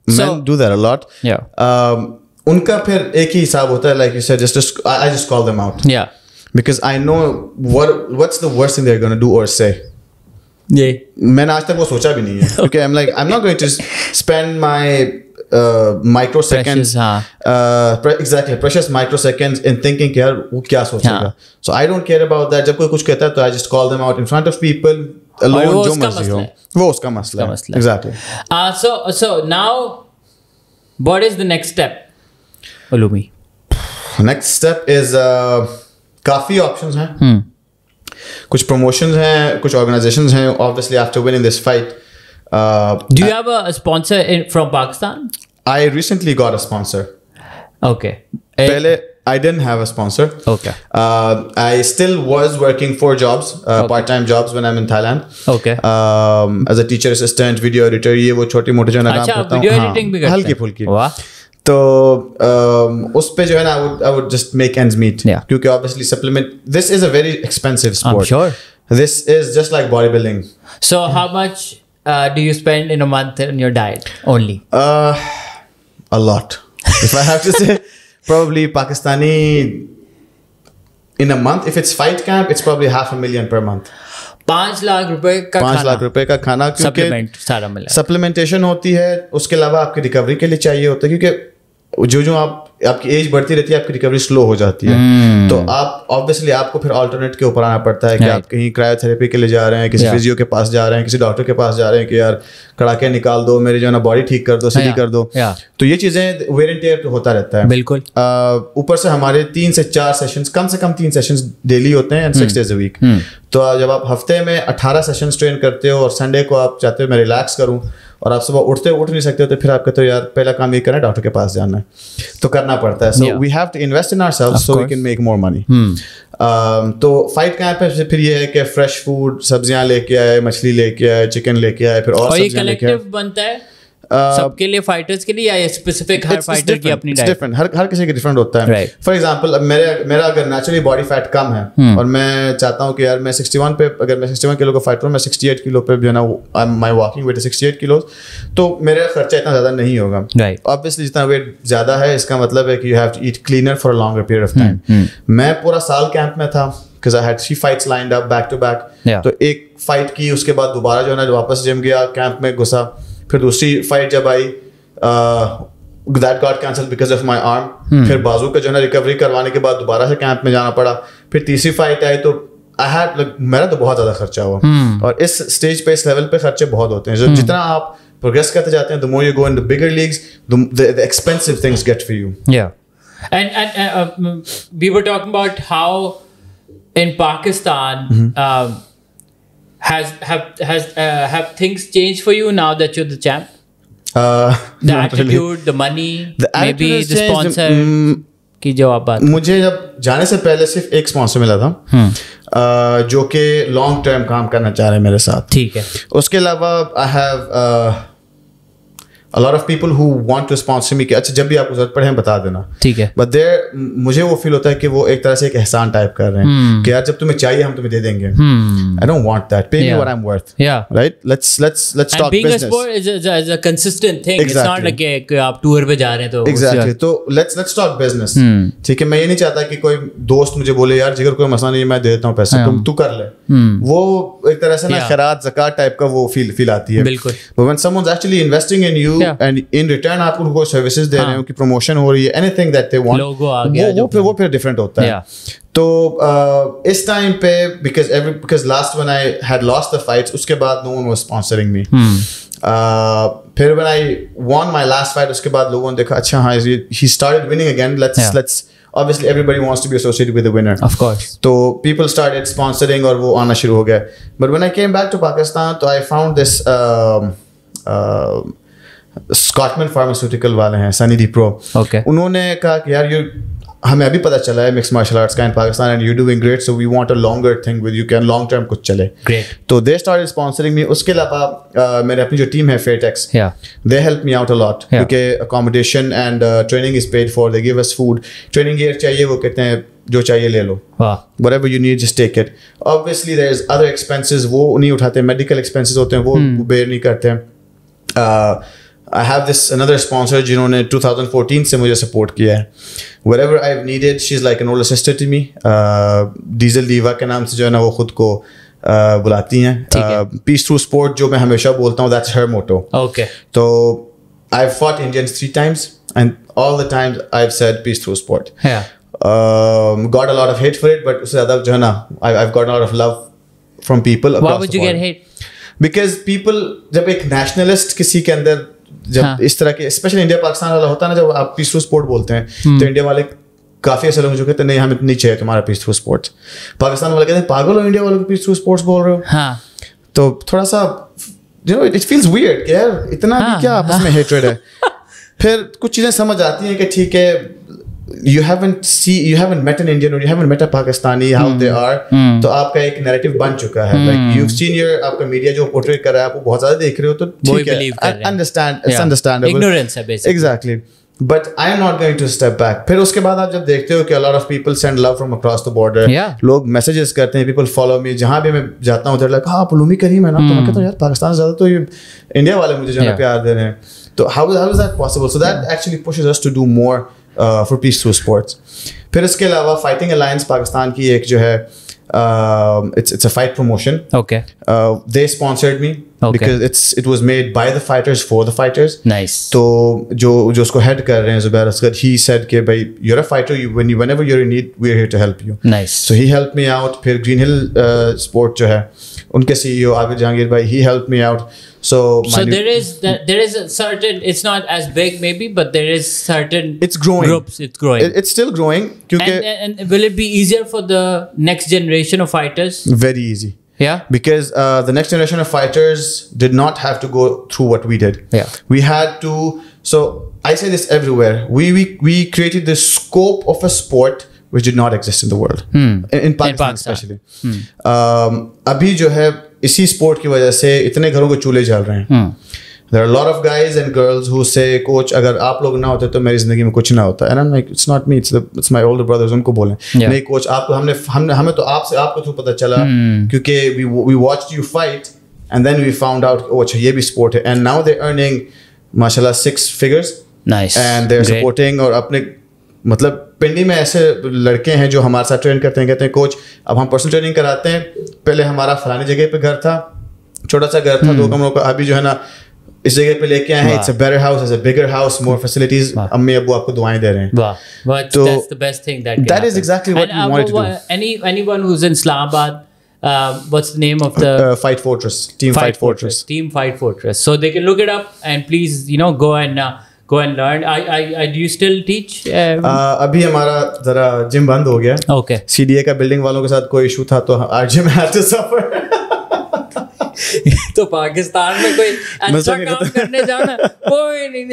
men do that a lot। उनका फिर एक ही हिसाब होता है, like you said, I just call them out। Yeah। Because I know what's the worst thing they're going to do or say। मैंने आज तक वो सोचा भी नहीं है क्योंकि I'm not going to spend my microseconds exactly precious microseconds in thinking कि यार वो क्या सोचेगा। So I don't care about that। जब कोई कुछ कहता है तो I just call them out in front of people alone, जो मर्जी हो वो उसका मसला है। Exactly। So now what is the next step, Uloomi? Next step is काफी ऑप्शंस हैं। कुछ प्रमोशंस हैं, कुछ ऑर्गेनाइजेशंस हैं। Obviously after winning this fight do you have a sponsor from Pakistan? I recently got a sponsor। Okay। पहले I didn't have a sponsor। Okay। I still was working 4 jobs part-time jobs when I'm in Thailand। Okay। As a teacher assistant, video editor, ये वो छोटी मोटी जो ना काम करता हूँ। वीडियो एडिटिंग भी करते हैं? हल्की फुल्की। वाह। तो उस पे जो है ना I would just make ends meet। क्योंकि obviously supplement this is a very expensive sport। I'm sure। This is just like bodybuilding। So how much do you spend in a month on your diet only? A lot। If I have to say probably Pakistani in a month, if it's fight camp it's probably $500,000 per month। 5 lakh रुपए का 5 लाख रुपए का खाना, supplement सारा मिला, supplementation होती है, उसके अलावा आपकी रिकवरी के लिए चाहिए होता है क्योंकि जो आपकी एज बढ़ती रहती है आपकी रिकवरी स्लो हो जाती है। तो आप ऑब्वियसली आपको फिर अल्टरनेट के ऊपर आना पड़ता है कि आप कहीं क्रायोथेरेपी के लिए जा रहे हैं, किसी फिजियो के पास जा रहे हैं, किसी डॉक्टर के पास जा रहे हैं कि यार कड़ाके निकाल दो, मेरी जो है ना बॉडी ठीक कर दो, सीधी कर दो। तो ये चीज़ें वेयर एंड टेयर होता रहता है। बिल्कुल। ऊपर से हमारे 3 से 4 सेशंस, कम से कम 3 सेशंस डेली होते हैं एंड 6 days a week। तो जब आप हफ्ते में 18 सेशंस ट्रेन करते हो और संडे को आप चाहते हो मैं रिलैक्स करूँ और आप सुबह उठ नहीं सकते हो तो फिर आप कहते हो यार पहला काम ये करना है, डॉक्टर के पास जाना है, तो करना पड़ता है। So we have to invest in ourselves so we can make more money. तो फाइट कैंप पे फिर ये है कि फ्रेश फूड, सब्जियां लेके आए, मछली लेके आए, चिकन लेके आए, फिर और सब्जियां लेके आए। बनता है सबके लिए, फाइटर्स के लिए, या स्पेसिफिक हर फाइटर की अपनी डाइट? डिफरेंट, हर किसी की डिफरेंट होता है। फॉर एग्जांपल अब मेरा अगर नेचुरली बॉडी फैट कम है और मैं चाहता हूं कि यार मैं 61 पे, अगर मैं 61 किलो का फाइटर हूं, मैं 68 किलो पे जो है ना माय वॉकिंग वेट 68 किलो, तो मेरा खर्चा इतना ज़्यादा नहीं होगा। ऑब्वियसली जितना वेट ज़्यादा है इसका मतलब है कि you have to eat cleaner for a longer period of time. मैं पूरा साल कैंप में था because I had 3 fights lined up back to back। तो एक फाइट की, उसके बाद दोबारा जो है ना वापस जिम गया, कैंप में घुसा, फिर दूसरी फाइट जब आई that got cancelled because of my arm. फिर बाजू का जो है ना रिकवरी करवाने के बाद दोबारा से कैंप में जाना पड़ा. फिर तीसरी फाइट आई तो I had like मेरा तो बहुत ज़्यादा खर्चा हुआ. और इस स्टेज पे इस लेवल पे खर्चे बहुत होते हैं. जितना आप प्रोग्रेस करते जाते हैं, the more you go in the bigger leagues, the expensive things get for you. Yeah. And we were talking about how in Pakistan have things changed for you now that you're the champ? The attitude, really. The money, maybe the sponsor की जो आप बात. मुझे जब जाने से पहले सिर्फ एक स्पॉन्सर मिला था जो कि लॉन्ग टर्म काम करना चाह रहे हैं मेरे साथ. ठीक है. उसके अलावा I have a lot of people who want to sponsor me कि अच्छा जब भी आपको जरूरत पड़े हैं बता देना. ठीक है. But मुझे वो फील होता है कि वो एक तरह से एक एहसान टाइप कर रहे हैं कि यार जब तुम्हें चाहिए हम तुम्हें दे देंगे. I don't want that. Pay me what I'm worth. Yeah. Right? Let's talk being business. A sport is a consistent thing. Exactly. It's not like कि आप टूर पे जा रहे हैं तो. Exactly. तो let's talk business. ठीक है. मैं ये नहीं चाहता कि कोई दोस्त मुझे बोले यार जिगर कोई मसला नहीं है मैं दे देता हूँ पैसे तू कर ले. वो एक तरह से ना खैरात ज़कात टाइप का वो फील आती है. बिल्कुल. But when someone's actually investing in you and in return आप उनको सर्विसेज दे रहे हो कि प्रमोशन हो रही है anything that they want, लोगो आ गया वो फिर डिफरेंट होता है. तो इस टाइम पे because last when I had lost the fights उसके बाद no one was sponsoring me. फिर when I won my last fight उसके बाद लोगों ने देखा अच्छा हाँ he started winning again, let's obviously everybody wants to be associated with the winner. Of course. तो people started sponsoring और वो आना शुरू हो गया. But when I came back to Pakistan तो I found this स्कॉटमैन फार्मास्यूटिकल वाले हैं सनी दी प्रो. उन्होंने कहा कि यार हमें अभी पता चला है मिक्स मार्शल आर्ट्स का in Pakistan and you doing great so we want a longer thing with you can long term कुछ चले. तो दे स्टार्टेड स्पॉन्सरिंग मी. उसके अलावा मेरे अपनी जो टीम है Fairtex they help me out a lot क्योंकि accommodation and training is paid for. They give us food. Training gear चाहिए वो कहते हैं जो चाहिए ले लो. Whatever you need just take it. Obviously there is other expenses वो नहीं उठाते. मेडिकल एक्सपेंसेस होते हैं वो बेयर नहीं करते हैं. I have this another sponsor जिन्होंने 2014 से मुझे support किया है. Wherever I've needed, she's like an older sister to me. Diesel Diva के नाम से जो है ना वो खुद को बुलाती हैं. Peace through sport जो मैं हमेशा बोलता हूँ that's her motto. Okay. तो I've fought Indians 3 times and all the times I've said peace through sport. Yeah. Got a lot of hate for it but उससे ज़्यादा जो है ना I've got a lot of love from people across the board. Why would you get hate? Because people जब एक nationalist किसी के अंदर जब इस तरह के स्पेशली इंडिया पाकिस्तान वाला होता है ना जब आप पीसफुल स्पोर्ट बोलते हैं तो इंडिया वाले काफी ऐसे लोग जो कहते हैं नहीं हमें नहीं चाहिए तुम्हारा पीसफुल स्पोर्ट्स. पाकिस्तान वाले कहते हैं पागल हो इंडिया वालों को पीसफुल स्पोर्ट्स बोल रहे हो. तो थोड़ा सा you know it feels weird यार इतना भी क्या आपस में हेट्रेड है. फिर कुछ चीजें समझ आती हैं कि ठीक है you haven't met an Indian or you haven't met a Pakistani how they are. तो आपका एक नैरेटिव बन चुका है. Like you've seen आपका मीडिया जो पोर्ट्रेट कर रहा है आप वो बहुत ज्यादा देख रहे हो तो ठीक है. It's understandable. Ignorance है basically. Exactly. But I am not going to step back. फिर उसके बाद आप जब देखते हो कि a lot of people send love from across the border. लोग messages करते हैं. People follow me. जहाँ भी मैं जाता हूँ they're like हाँ उलूमी करीम है ना. तो मैं कहता हूँ यार पाकिस्तान से ज़्यादा तो ये इंडिया वाले मुझे जो है प्यार दे रहे हैं. तो how is that possible? So that actually pushes us to do more for peace through sports. फिर इसके अलावा फाइटिंग अलायंस पाकिस्तान की एक जो है it's a fight promotion. Okay. They sponsored me because it was made by the fighters for the fighters. Nice. तो जो उसको head कर रहे हैं ज़ुबैर असगर he said कि भाई you're a fighter whenever you're in need we're here to help you. Nice. So he helped me out. फिर Green Hill Sport जो है उनके CEO आबिद जहांगीर भाई he helped me out. So there is a certain it's not as big maybe but there is certain it's growing groups it's growing it's still growing and will it be easier for the next generation of fighters? Very easy. Yeah, because the next generation of fighters did not have to go through what we did. Yeah, we had to. So I say this everywhere. We created the scope of a sport which did not exist in the world. In Pakistan especially. अभी जो है इसी sport की वजह से इतने घरों के चूल्हे जल रहे हैं. There are a lot of guys and girls who say coach अगर आप लोग ना होते तो मेरी जिंदगी में कुछ ना होता. And I'm like it's not me, it's my older brothers. उनको बोलें नहीं कोच आपको हमें तो आपको थ्रू पता चला क्योंकि we watched you fight and then we found out oh अच्छा ये भी स्पोर्ट है. And now they're earning माशाल्लाह 6 figures. Nice. And they're supporting और अपने मतलब पिंडी में ऐसे लड़के हैं जो हमारे साथ ट्रेन करते हैं कहते हैं कोच अब हम पर्सनल ट्रेनिंग कराते हैं. पहले हमारा फलानी जगह पे घर था छोटा सा घर था 2 कमरों का. अभी जो है ना इस जगह पे लेके आए हैं, it's a better house, it's a bigger house, more facilities, अम्मी अब्बू आपको दुआएं दे रहे हैं. Wow, that's the best thing that can that is exactly what we wanted to do. Anyone who's in Islamabad, what's the name of the Fight Fortress, Team Fight Fortress. Team Fight Fortress. So they can look it up and please, go and learn. Do you still teach? अभी हमारा जरा gym बंद हो गया. Okay. CDA का building वालों के साथ कोई इशू था तो our gym had to suffer. तो पाकिस्तान में कोई अच्छा काम करने जाना कोई नहीं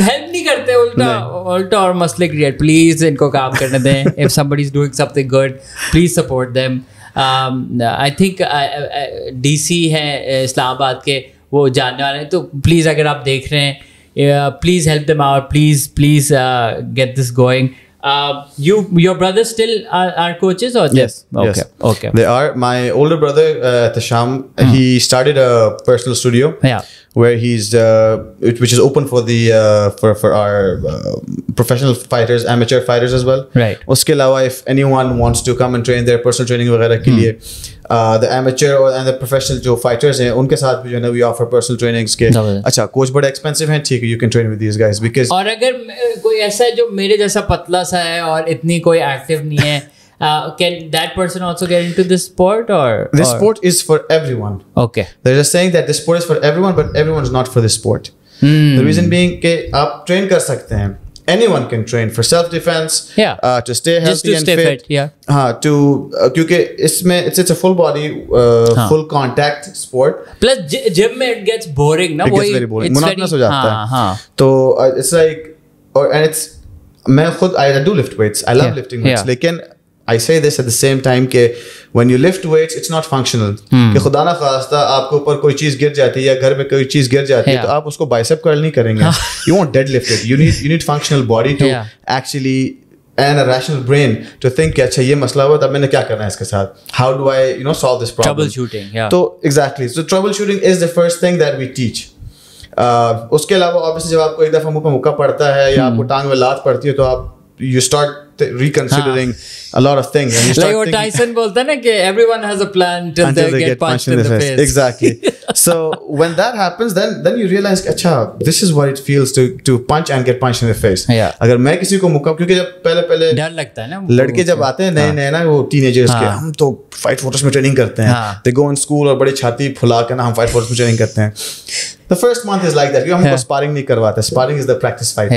हेल्प नहीं करते, उल्टा और मसले क्रिएट. प्लीज इनको काम करने दें. If somebody is doing something good, please support them. I think DC है इस्लामाबाद के, वो जानने वाले हैं, तो प्लीज़ अगर आप देख रहे हैं, please help them out, please get this going. Your brothers still are coaches or yes? Okay. They are. My older brother at the Sham, he started a personal studio. Yeah. Where he's which is open for the for our professional fighters, amateur fighters as well. Right. उसके अलावा if anyone wants to come and train their personal training वगैरह के लिए, the amateur and the professional जो fighters हैं उनके साथ भी जो है ना we offer personal trainings के. अच्छा कोच बड़े expensive हैं, ठीक है, you can train with these guys because. और अगर कोई ऐसा है जो मेरे जैसा पतला सा है और इतनी कोई एक्टिव नहीं है, can that person also get into this sport or? This sport is for everyone. Okay. They're just saying that this sport is for everyone, but everyone is not for this sport. The reason being कि आप train कर सकते हैं. Anyone can train for self-defense. Yeah. To stay healthy just to and stay fit. Yeah. हाँ क्योंकि इसमें it's a full body, full contact sport. Plus gym में it gets boring ना. It gets very boring. monotonous हो जाता है. हाँ. तो it's like and it's मैं खुद I do lift weights. I love lifting weights. लेकिन I say this at the same time कि when you lift weights, it's not functional. कि खुदा ना खास्ता आपके ऊपर कोई चीज़ गिर जाती है या घर में कोई चीज़ गिर जाती है तो आप उसको बाइसेप कर्ल नहीं करेंगे. You won't deadlift it. You need functional body to actually and a rational brain to think कि अच्छा ये मसला हुआ, तब मैंने क्या करना है इसके साथ. How do I solve this problem? Troubleshooting. Yeah. तो exactly. So troubleshooting is the first thing that we teach. उसके अलावा obviously जब आपको एक दफ़ा मुँह पे मुक्का पड़ता है या आपको टांग में लात पड़ती है तो आप you start reconsidering a lot of things and you start like what Tyson बोलता है ना कि everyone has a plan till they get punched in the face. Exactly. So when that happens then you realize अच्छा this is what it feels to punch and get punched in the face. अगर मैं किसी को मुक्का, क्योंकि जब पहले डर लगता है ना, लड़के जब आते हैं नए ना वो टीनेजर्स के, हम तो फाइट फोर्ट्रेस में ट्रेनिंग करते हैं. they go in school और बड़ी छाती फुला के ना हम फाइट फोर्ट्रेस में ट्रेनिंग करते हैं. The first month is like that. क्योंकि हमको स्पारिंग नहीं करवाते. Sparring is the practice fight.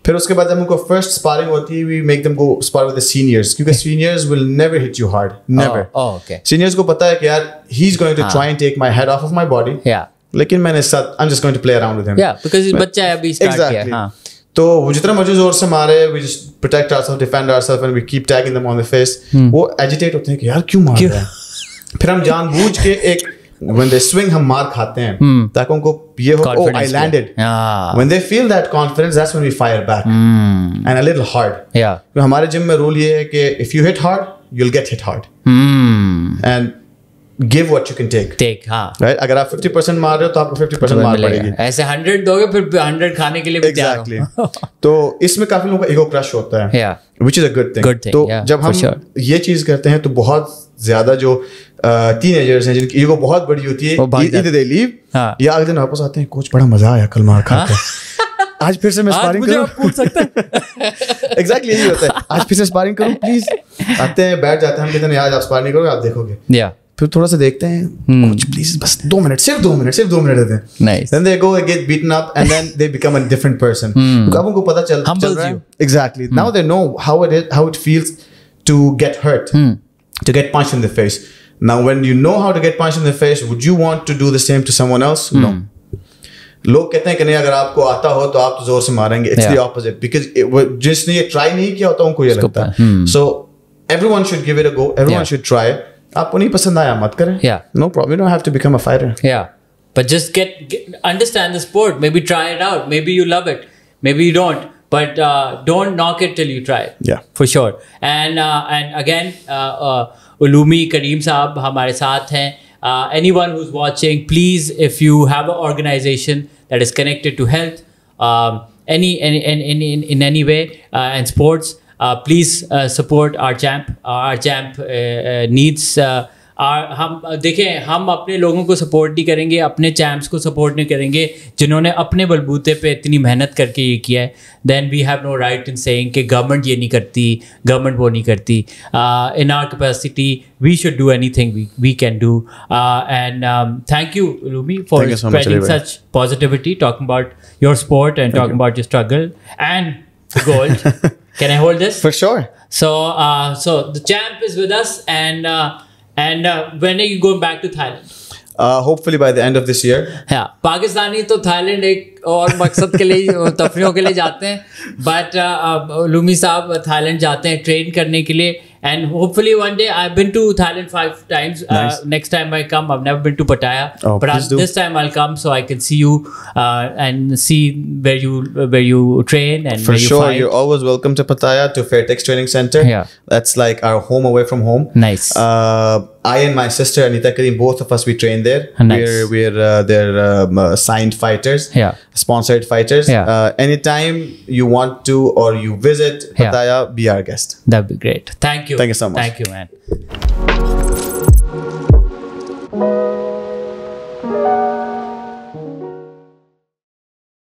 फिर उसके बाद जब उनको फर्स्ट स्पारिंग होती है, we make them go spar with the seniors, क्योंकि seniors will never hit you hard, never. Okay. Seniors को पता है कि यार he's going to try and take my head off of my body. लेकिन मैंने साथ I'm just going to play around with him. Because बच्चा है अभी start किया. तो वो जितना मर्जी जोर से मारे, we just protect ourselves, defend ourselves, and we keep tagging them on the face. वो agitate होते हैं कि यार क्यों मार रहा है. फिर हम जानबूझ के एक when they swing हम मार खाते हैं ताकि उनको ये हो oh I landed. When they feel that confidence, that's when we fire back and a little hard. तो हमारे जिम में रूल ये है कि if you hit hard, you'll get hit hard. And give what you can take. Right? अगर आप 50% मार रहे हो तो आपको 50% मार पड़ेगी. ऐसे 100 दोगे फिर 100 खाने के लिए भी तैयार हो. Exactly. तो इसमें काफी लोगों का ईगो क्रश होता है. Which is a good thing. तो जब हम ये चीज करते हैं तो बहुत ज्यादा जो टीनेजर्स हैं जिनकी ईगो बहुत बड़ी होती है, either they leave या अगले दिन वापस आते हैं, कोच बड़ा मजा आया कल मार खा के, आज फिर से मैं स्पारिंग करूं. पूछ सकते हैं. Exactly यही होता है. आज फिर से स्पारिंग करूं प्लीज. आते हैं, बैठ जाते हैं, हम कहते हैं आज आप स्पारिंग करोगे, आप देखोगे. फिर थोड़ा सा देखते हैं, कोच प्लीज बस 2 मिनट, सिर्फ 2 मिनट देते हैं. Nice. Then they go and get beaten up and then they become a different person. तो अब उनको पता चल रहा है. Exactly. Now they know how it feels to get hurt, to get punched in the face. Now when you know how to get punched in the face, would you want to do the same to someone else? No. लोग कहते हैं कि नहीं अगर आपको आता हो तो आप तो जोर से मारेंगे. It's the opposite, because जिसने ये ट्राई नहीं किया होता उनको ये लगता है. So everyone should give it a go. Everyone should try it. आपको नहीं पसंद आया मत करें. No problem. You don't have to become a fighter. But just get understand the sport. Maybe try it out. Maybe you love it. Maybe you don't. But don't knock it till you try it. For sure. And again, Uloomi Karim साहब हमारे साथ हैं. Anyone who's watching, please, if you have an organization that is connected to health, in any way, and sports, please support our champ. Our champ needs हम देखें, हम अपने लोगों को सपोर्ट नहीं करेंगे, अपने चैम्प्स को सपोर्ट नहीं करेंगे जिन्होंने अपने बलबूते पे इतनी मेहनत करके ये किया है, then we have no right in saying कि गवर्नमेंट ये नहीं करती, गवर्नमेंट वो नहीं करती. In our capacity we should do anything we can do. And thank you Uloomi for spreading such positivity, talking about your sport and talking about your struggle and gold. Can I hold this? For sure. So the champ is with us, and when are you going back to Thailand? Hopefully by the end of this year. Yeah, Pakistani तो Thailand एक और मकसद के लिए, तफरीहों के लिए जाते हैं, बट Uloomi साहब थाईलैंड जाते हैं ट्रेन करने के लिए, and hopefully one day. I've been to Thailand 5 times. Nice. Next time I come, I've never been to Pattaya, but this time I'll come so I can see you and see where you train and For where you sure, fight. you're always welcome to Pattaya, to Fairtex Training Center. Yeah. That's like our home away from home. Nice. I and my sister Anita Karim, both of us, we train there. Nice. We're their signed fighters. Yeah. Sponsored fighters. Yeah. Anytime you want to or you visit Pattaya, be our guest. That'd be great. Thank you. Thank you so much. Thank you, man.